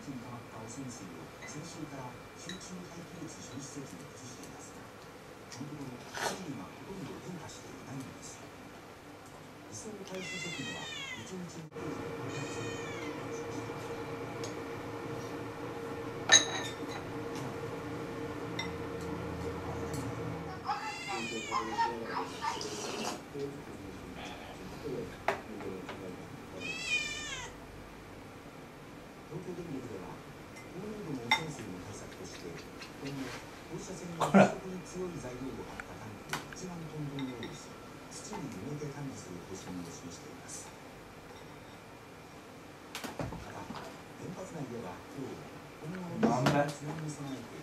気に変わった汚染水を先週から集中排気物処理施設に移していますが、このところ水位がほとんど変化していないのです。移送開始直後は1日1回東京電力では高濃度の汚染水の対策として今後放射線の腐食に強い材料を張ったタンクを1万トン分用意し、土に埋めて管理する方針を示しています。また原発内では今日今後の津波に備えて